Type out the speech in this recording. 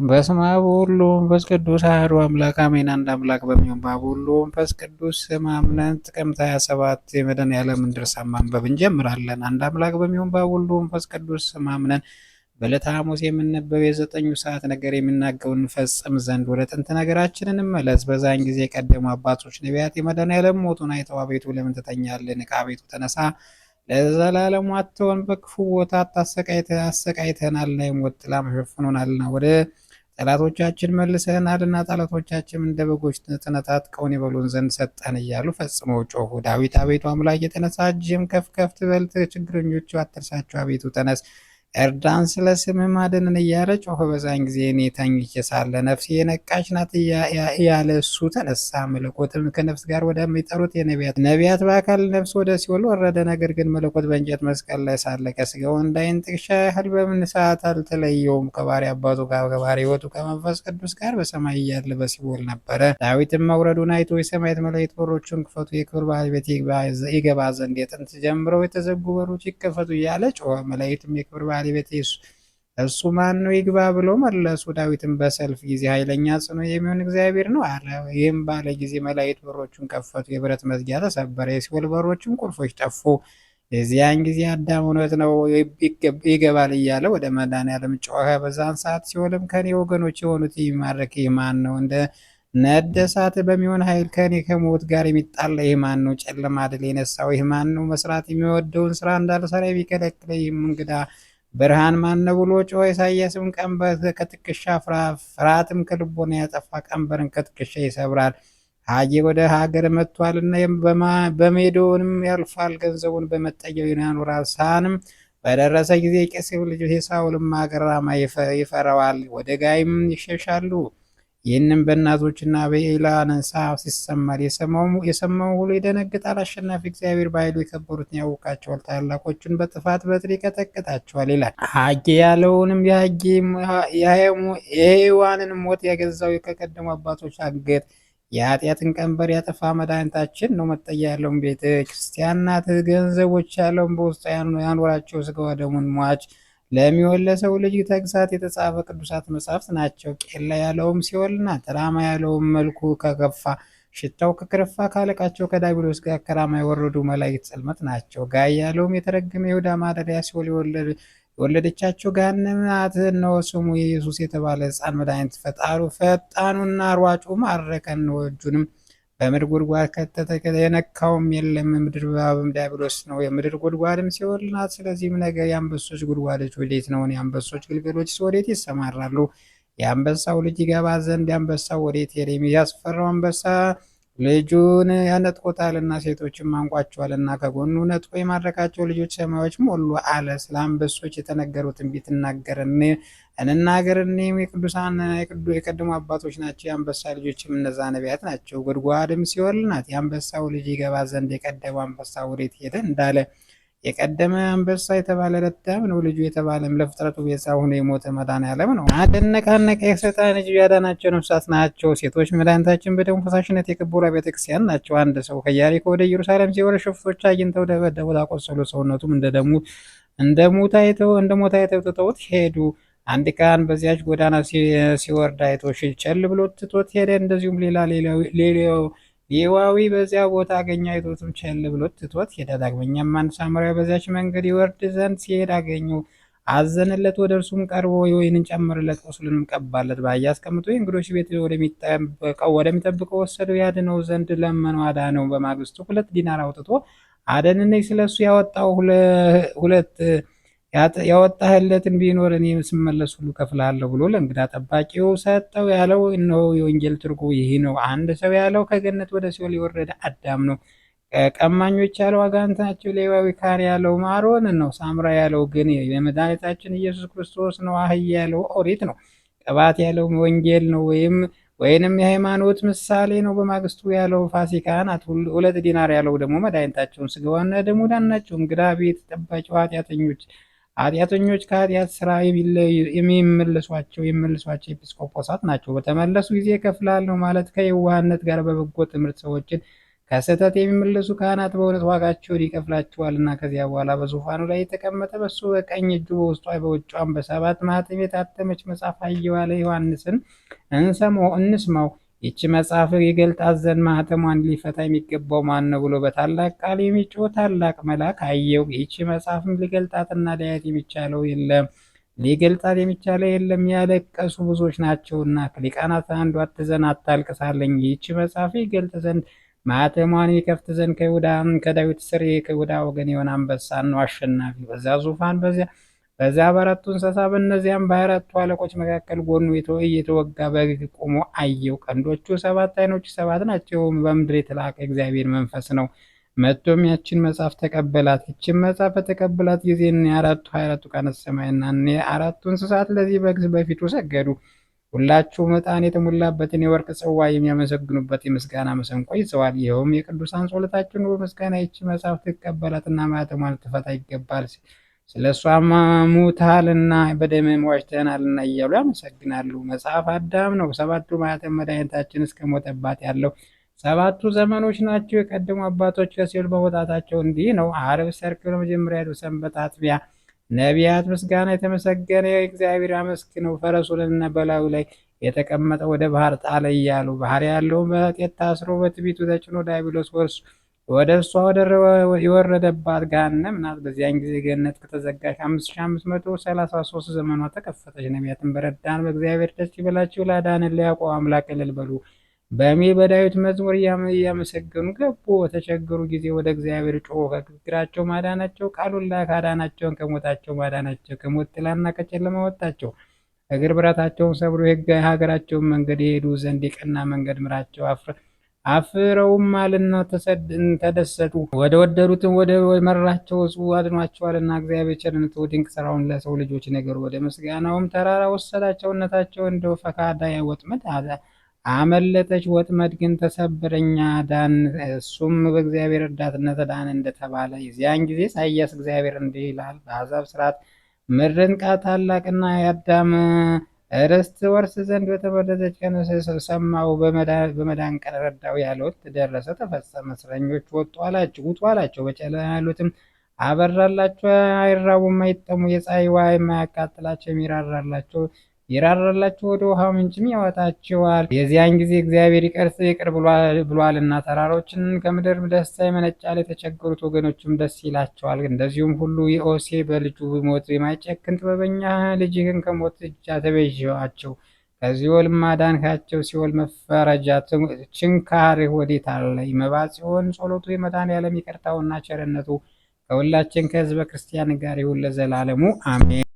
በስመ አብ ወወልድ ወመንፈስ ቅዱስ አሐዱ አምላክ አሜን። አንድ አምላክ በሚሆን በአብ ወወልድ ወመንፈስ ቅዱስ ስም አምነን ጥቅምት 27 የመድኃኔዓለምን ድርሳን ማንበብ እንጀምራለን። አንድ አምላክ በሚሆን በአብ ወወልድ ወመንፈስ ቅዱስ ስም አምነን በዕለተ ሐሙስ የሚነበብ የዘጠኙ ሰዓት ነገር የሚናገውን እንፈጽም ዘንድ ወደ ጥንት ነገራችን እንመለስ። በዛን ጊዜ የቀደሙ አባቶች ነቢያት የመድኃኔዓለም ሞቱን አይተው አቤቱ ለምን ትተኛለህ? ንቃ፣ አቤቱ ተነሳ፣ ለዘላለሙ አትተወን፣ በክፉ ቦታ አሰቃይተናልና፣ የሞት ጥላ ሸፍኖናልና፣ ወደ ጠላቶቻችን መልሰህናልና፣ ጠላቶቻችን እንደ በጎች ተነጣጥቀውን ይበሉን ዘንድ ሰጠን እያሉ ፈጽመው ጮኹ። ዳዊት አቤቱ አምላክ የተነሳ እጅህም ከፍ ከፍ ትበል፣ ችግረኞቹ አትርሳቸው፣ አቤቱ ተነስ እርዳን፣ ስለ ስምህ አድነን እያለ ጮኸ። በዛን ጊዜ እኔ ተኝቼ ሳለ ነፍሴ የነቃች ናት እያለ እሱ ተነሳ። መለኮትም ከነፍስ ጋር ወደሚጠሩት ነቢያት በአካል ነፍስ ወደ ሲኦል ወረደ። ነገር ግን መለኮት በእንጨት መስቀል ላይ ሳለ ከስጋው እንዳይን ጥቅሻ ያህል በምን ሰዓት አልተለየውም። ከባሕርይ አባቱ ከባሕርይ ሕይወቱ ከመንፈስ ቅዱስ ጋር በሰማይ እያለ በሲኦል ነበረ። ዳዊትም መውረዱን አይቶ የሰማያት መላእክት በሮቹን ክፈቱ፣ የክብር ባለቤት ይገባ ዘንድ የጥንት ጀምረው የተዘጉ በሮች ይከፈቱ እያለ ጮኸ። መላእክትም የክብር ባለቤት እሱ ማን ነው ይግባ ብሎ መለሱ። ዳዊትም በሰልፍ ጊዜ ኃይለኛ ጽኑ የሚሆን እግዚአብሔር ነው አለ። ይህም ባለ ጊዜ መላእክት በሮቹን ከፈቱ፣ የብረት መዝጊያ ተሰበረ፣ የሲኦል በሮችም ቁልፎች ጠፉ። የዚያን ጊዜ አዳም እውነት ነው ይገባል እያለ ወደ መድኃኔዓለም ጮኸ። በዛን ሰዓት ሲኦልም ከኔ ወገኖች የሆኑት የሚማርክ ይህ ማን ነው? እንደ ነደ እሳት በሚሆን ኃይል ከኔ ከሞት ጋር የሚጣላ ይህ ማን ነው? ጨለማ ድል የነሳው ይህ ማን ነው? መስራት የሚወደውን ስራ እንዳልሰራ የሚከለክለኝ ይህም እንግዳ ብርሃን ማን ነው ብሎ ጮኸ። ኢሳይያስም ቀንበር ከትከሻ ፍርሃትም ከልቦና ያጠፋ ቀንበርን ከትከሻ ይሰብራል። ሐጌ ወደ ሀገር መጥቷልና በሜዶንም ያልፋል፣ ገንዘቡን በመጠጊያው ያኖራል። ሳንም በደረሰ ጊዜ የቄሴው ልጅ የሳውልም ሀገር ራማ ይፈራዋል፣ ወደ ጋይም ይሸሻሉ። ይህንም በእናቶችና በኤላ ነሳ ሲሰማል የሰማው ሁሉ ይደነግጣል። አሸናፊ እግዚአብሔር በኃይሉ የከበሩትን ያውቃቸዋል፣ ታላቆቹን በጥፋት በትር ይቀጠቅጣቸዋል ይላል። ሐጌ ያለውንም የሔዋንን ሞት ያገዛው ከቀደሙ አባቶች አንገት የኃጢአትን ቀንበር ያጠፋ መድኃኒታችን ነው። መጠጊያ ያለውን ቤተ ክርስቲያን ናት። ገንዘቦች ያለውን በውስጡ ያኖራቸው ሥጋ ወደሙን ሟች ለሚሆን ለሰው ልጅ ተግሳጽ የተጻፈ ቅዱሳት መጻሕፍት ናቸው። ቄላ ያለውም ሲኦል ናት። ራማ ያለውም መልኩ ከከፋ ሽታው ከከረፋ ካለቃቸው ከዲያብሎስ ጋር ከራማ የወረዱ መላእክት ጽልመት ናቸው። ጋይ ያለውም የተረገመ ይሁዳ ማደሪያ ሲኦል የወለደቻቸው ገሃነም ናት። እነሆ ስሙ ኢየሱስ የተባለ ሕፃን መድኃኒት ፈጣኑና ሯጩ ማረከ። እነሆ እጁንም በምድር ጉድጓድ ከተተ፣ የነካውም የለም። ምድር እባብም ዲያብሎስ ነው፣ የምድር ጉድጓድም ሲኦል ናት። ስለዚህም ነገር የአንበሶች ጉድጓዶች ወዴት ነው? የአንበሶች ግልገሎች ወዴት ይሰማራሉ? የአንበሳው ልጅ ይገባ ዘንድ የአንበሳው ወዴት ሄደ? የሚያስፈራው አንበሳ ልጁን ያነጥቆታልና ሴቶችም አንቋቸዋልና ከጎኑ ነጥቆ የማረካቸው ልጆች ሰማዮች ሞሉ አለ። ስለ አንበሶች የተነገረው ትንቢት እንናገር። እኒህም የቅዱሳን የቀደሙ አባቶች ናቸው። የአንበሳ ልጆችም እነዛ ነቢያት ናቸው። ጉድጓድም ሲኦል ናት። የአንበሳው ልጅ ይገባ ዘንድ የቀደመው አንበሳ ወዴት ሄደ እንዳለ የቀደመ አንበሳ የተባለ ረዳም ነው። ልጁ የተባለም ለፍጥረቱ ቤዛ ሆኖ የሞተ መድኃኔዓለም ነው። አደነቃነቀ የሰይጣን ልጅ ያዳናቸው ነፍሳት ናቸው። ሴቶች መድኃኒታችን በደሙ ፈሳሽነት የከበሩ ቤተ ክርስቲያን ናቸው። አንድ ሰው ከኢያሪኮ ወደ ኢየሩሳሌም ሲወርድ ሽፍቶች አግኝተው ደበደቡት፣ አቆሰሉ። ሰውነቱም እንደ ሙት አይተው ትተውት ሄዱ። አንድ ካህን በዚያች ጎዳና ሲወርድ አይቶ ቸል ብሎ ትቶት ሄደ። እንደዚሁም ሌዋዊ በዚያ ቦታ አገኘ፣ አይቶትም ቸል ብሎት ትቶት ሄደ። ዳግመኛም አንድ ሳምራዊ በዚያች መንገድ ይወርድ ዘንድ ሲሄድ አገኘው፣ አዘነለት። ወደ እርሱም ቀርቦ ወይንን ጨመረለት፣ ቁስሉንም ቀባለት፣ በአህያ አስቀምጦ የእንግዶች ቤት ወደሚጠብቀው ወሰደው። ያድነው ዘንድ ለመነው፣ አዳነው። በማግስቱ 2 ዲናር አውጥቶ አድነኝ፣ ስለሱ ያወጣህለትን ቢኖር እኔ ስመለስ ሁሉ እከፍልሃለሁ ብሎ ለእንግዳ ጠባቂው ሰጠው። ያለው እነሆ የወንጌል ትርጉም ይህ ነው። አንድ ሰው ያለው ከገነት ወደ ሲኦል የወረደ አዳም ነው። ቀማኞች ያለው አጋንንት ናቸው። ሌዋዊ ካህን ያለው አሮን ነው። ሳምራ ያለው ግን የመድኃኒታችን ኢየሱስ ክርስቶስ ነው። አህያ ያለው ኦሪት ነው። ቅባት ያለው ወንጌል ነው ወይንም የሃይማኖት ምሳሌ ነው። በማግስቱ ያለው ፋሲካ ናት። 2 ዲናር ያለው ደግሞ መድኃኒታቸውን ሥጋውንና ደሙን ናቸው። እንግዳ ቤት ጠባቂው ኃጢአተኞች ከኃጢአት ስራ የሚመልሷቸው ኤጲስቆጶሳት ናቸው። በተመለሱ ጊዜ እከፍላለሁ ማለት ከየዋህነት ጋር በበጎ ትምህርት ሰዎችን ከስህተት የሚመለሱ ካህናት በእውነት ዋጋቸውን ይከፍላቸዋልና። ከዚያ በኋላ በዙፋኑ ላይ የተቀመጠ በሱ በቀኝ እጁ በውስጧ በውጯም በሰባት ማኅተም የታተመች መጽሐፍ አየሁ አለ። ዮሐንስን እንስማው። ይቺ መጽሐፍ የገልጣት ዘንድ ማኅተሟን ሊፈታ የሚገባው ማን ነው ብሎ በታላቅ ቃል የሚጮህ ታላቅ መልአክ አየሁ። ይቺ መጽሐፍም ሊገልጣትና ሊያያት የሚቻለው የለም ሊገልጣት የሚቻለው የለም፣ ያለቀሱ ብዙዎች ናቸውና። ከሊቃናት አንዱ አትዘን አታልቅስ አለኝ። ይህች መጽሐፍ ይገልጥ ዘንድ ማኅተሟን ይከፍት ዘንድ ከዳዊት ስር ከይሁዳ ወገን የሆነ አንበሳን ነው አሸናፊ። በዚያ ዙፋን በዚያ በአራቱ እንስሳ በእነዚያም በአራቱ አለቆች መካከል ጎኑ እየተወጋ በግ ቆሞ አየው። ቀንዶቹ ሰባት፣ ዓይኖቹ ሰባት ናቸው። በምድር የተላከ እግዚአብሔር መንፈስ ነው። መጥቶም ያችን መጽሐፍ ተቀበላት። ይችን መጽሐፍ በተቀበላት ጊዜ የአራቱ 24ቱ ካህናተ ሰማይና የአራቱ እንስሳት ለዚህ በግ በፊቱ ሰገዱ። ሁላቸውም ዕጣን የተሞላበትን የወርቅ ጽዋ የሚያመሰግኑበት የምስጋና መሰንቆ ይዘዋል። ይኸውም የቅዱሳን ጸሎታቸውን በምስጋና ይቺ መጽሐፍ ትቀበላትና ማኅተሟን ልትፈታ ይገባል፣ ስለ እሷ ሙተሃልና በደምም ዋጅተናልና እያሉ ያመሰግናሉ። መጽሐፍ አዳም ነው። ሰባቱ ማኅተም መድኃኒታችን እስከ ሞተባት ያለው ሰባቱ ዘመኖች ናቸው። የቀደሙ አባቶች ከሲኦል በመውጣታቸው እንዲህ ነው። ዓርብ፣ ሰርክ በመጀመሪያ ሰንበት አጥቢያ ነቢያት ምስጋና የተመሰገነ እግዚአብሔር አመስግነው ፈረሱንና በላዩ ላይ የተቀመጠ ወደ ባህር ጣለ እያሉ ባህር ያለውን በኃጢአት ታስሮ በትዕቢቱ ተጭኖ ዲያብሎስ ወደ እሷ የወረደባት ገሃነም ናት። በዚያን ጊዜ ገነት ከተዘጋች 5533 ዘመኗ ተከፈተች። ነቢያትን በረዳን በእግዚአብሔር ደስ ይበላችሁ፣ ላዳንን ለያዕቆብ አምላክ እልል በሉ በሚል በዳዊት መዝሙር እያመሰገኑ ገቡ። በተቸገሩ ጊዜ ወደ እግዚአብሔር ጮኹ። ከችግራቸው ማዳናቸው፣ ቃሉን ላከ አዳናቸውን፣ ከሞታቸው ማዳናቸው፣ ከሞት ጥላና ከጨለማ ወጣቸው። እግር ብረታቸውን ሰብሮ የሀገራቸውን መንገድ የሄዱ ዘንድ የቀና መንገድ ምራቸው። አፍረውማልና ተደሰቱ። ወደ ወደዱትም ወደ መራቸው ሕዝቡ አድኗቸዋልና። እግዚአብሔር ቸርነቱ ድንቅ ሥራውን ለሰው ልጆች ነገሩ። ወደ ምስጋናውም ተራራ ወሰዳቸው። እነታቸው እንደ ፈካዳ ወጥመድ አመለጠች። ወጥመድ ግን ተሰበረኛ ዳን። እሱም በእግዚአብሔር እርዳትነት ዳን እንደተባለ የዚያን ጊዜ ኢሳይያስ እግዚአብሔር እንዲህ ይላል፣ በአሕዛብ ሥርዓት ምድርን ታላቅና የአዳም ርስት ወርስ ዘንድ በተመረጠች ቀን ሰማሁ፣ በመዳን ቀን ረዳው ያለው ደረሰ፣ ተፈጸመ። እስረኞች ውጡ አላቸው፣ በጨለማ ያሉትም አበራላቸው። አይራቡም አይጠሙ፣ የፀሐይ ውሃ የማያቃጥላቸው ይራራላቸው፣ ወደ ውሃ ምንጭም ያወጣቸዋል። የዚያን ጊዜ እግዚአብሔር ይቅር ብሏልና ተራሮችን ከምድር ደስታ ይመነጫል፣ የተቸገሩት ወገኖችም ደስ ይላቸዋል። እንደዚሁም ሁሉ የኦሴ በልጁ ሞት የማይጨክን ጥበበኛ ልጅህን ከሞት እጅ ተቤዠዋቸው፣ ከሲኦልም አዳንካቸው። ሲኦል መፈረጃ ችንካርህ ወዴት አለ? መባጽዮን ጸሎቱ የመድኃኔዓለም ይቅርታውና ቸርነቱ ከሁላችን ከሕዝበ ክርስቲያን ጋር ይሁን ለዘላለሙ አሜን።